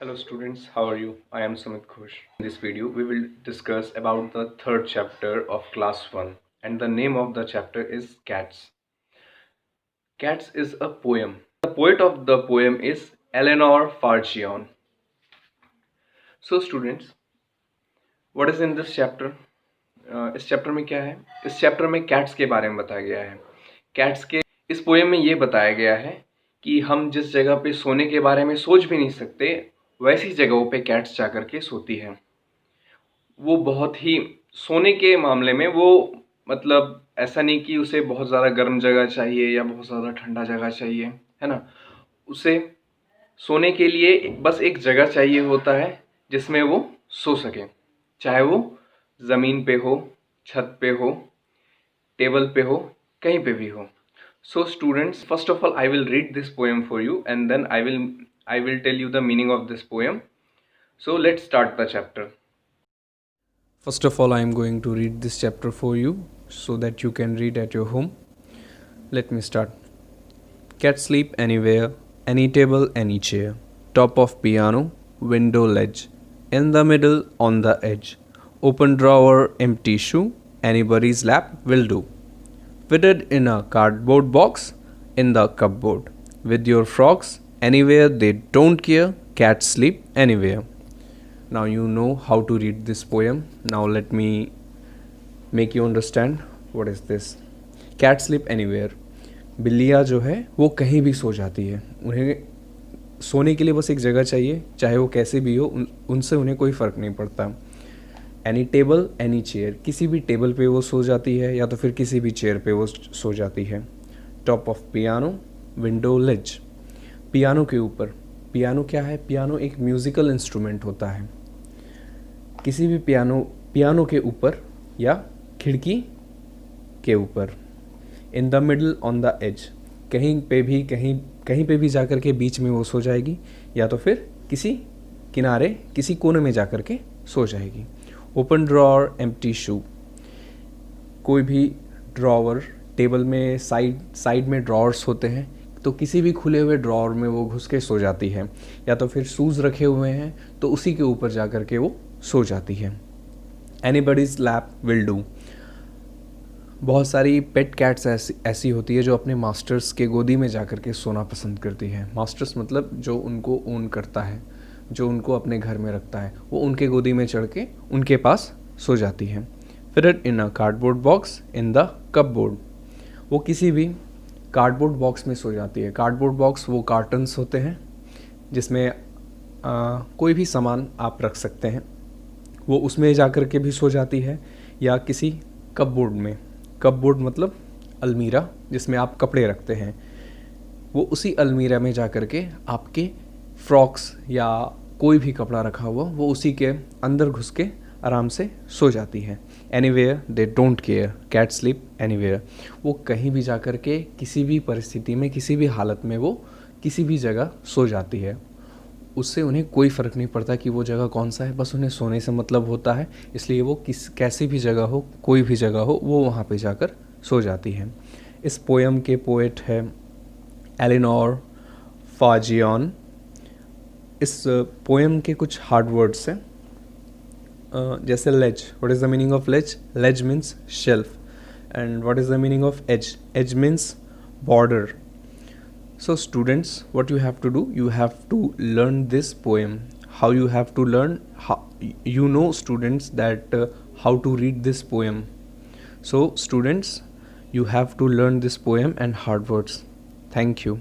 Hello students, how are you? I am Sumit Ghosh. In this video, we will discuss about the third chapter of class 1 and the name of the chapter is Cats. Cats is a poem. The poet of the poem is Eleanor Farjeon. So students, what is in this chapter? इस chapter में क्या है? इस chapter में cats के बारे में बताया गया है. कैट्स के इस पोएम में ये बताया गया है कि हम जिस जगह पे सोने के बारे में सोच भी नहीं सकते वैसी जगहों पे कैट्स जा कर के सोती है. वो बहुत ही सोने के मामले में वो मतलब ऐसा नहीं कि उसे बहुत ज़्यादा गर्म जगह चाहिए या बहुत ज़्यादा ठंडा जगह चाहिए, है ना. उसे सोने के लिए बस एक जगह चाहिए होता है जिसमें वो सो सके, चाहे वो ज़मीन पे हो, छत पे हो, टेबल पे हो, कहीं पे भी हो. So students, first of all I will read this poem for you and then I will tell you the meaning of this poem. So let's start the chapter. First of all, I am going to read this chapter for you so that you can read at your home. Let me start. Cats sleep anywhere, any table, any chair. Top of piano, window ledge. In the middle, on the edge. Open drawer, empty shoe. Anybody's lap will do. Fitted in a cardboard box in the cupboard. With your frogs, anywhere they don't care. Cats sleep anywhere. Now you know how to read this poem. Now let me make you understand what is this. Cat sleep anywhere. बिल्लियाँ जो है वो कहीं भी सो जाती है. उन्हें सोने के लिए बस एक जगह चाहिए, चाहे वो कैसे भी हो, उनसे उन्हें कोई फ़र्क नहीं पड़ता. Any table any chair. किसी भी टेबल पे वो सो जाती है या तो फिर किसी भी चेयर पे वो सो जाती है. Top of piano, window ledge. Piano के ऊपर. पियानो क्या है? पियानो एक म्यूज़िकल इंस्ट्रूमेंट होता है. किसी भी पियानो के ऊपर या खिड़की के ऊपर. In the middle on the edge. कहीं पे भी जाकर के बीच में वो सो जाएगी या तो फिर किसी किनारे किसी कोने में जाकर के सो जाएगी. ओपन ड्रॉअर एम्प्टी शू. कोई भी ड्रॉवर, टेबल में साइड में ड्रॉअर्स होते हैं तो किसी भी खुले हुए ड्रॉअर में वो घुस के सो जाती है या तो फिर शूज़ रखे हुए हैं तो उसी के ऊपर जा कर के वो सो जाती है. एनीबडीज़ लैप विल डू. बहुत सारी पेट कैट्स ऐसी होती है जो अपने मास्टर्स के गोदी में जा कर के सोना पसंद करती है. मास्टर्स मतलब जो उनको ओन करता है, जो उनको अपने घर में रखता है, वो उनके गोदी में चढ़ के उनके पास सो जाती है. Fitted in a cardboard box in the cupboard. वो किसी भी कार्डबोर्ड बॉक्स में सो जाती है. कार्डबोर्ड बॉक्स वो कार्टन्स होते हैं जिसमें कोई भी सामान आप रख सकते हैं. वो उसमें जा कर के भी सो जाती है या किसी कपबोर्ड में. कपबोर्ड मतलब अलमीरा जिसमें आप कपड़े रखते हैं. वो उसी अलमीरा में जा कर के आपके फ्रॉक्स या कोई भी कपड़ा रखा हुआ वो उसी के अंदर घुस के आराम से सो जाती है. Anywhere they don't care. Cat sleep anywhere. वो कहीं भी जा कर के किसी भी परिस्थिति में किसी भी हालत में वो किसी भी जगह सो जाती है. उससे उन्हें कोई फ़र्क नहीं पड़ता कि वो जगह कौन सा है, बस उन्हें सोने से मतलब होता है. इसलिए वो कैसी भी जगह हो, कोई भी जगह हो, वो वहाँ पे जाकर सो जाती है. इस पोएम के पोएट है एलिनोर फाजियन. इस पोएम के कुछ हार्ड वर्ड्स हैं जैसे ledge. What is the meaning of ledge? Ledge means shelf. And what is the meaning of edge? Edge means border. So students, what you have to do, you have to learn this poem. How you have to learn? You know students that how to read this poem. So students, you have to learn this poem and hard words. Thank you.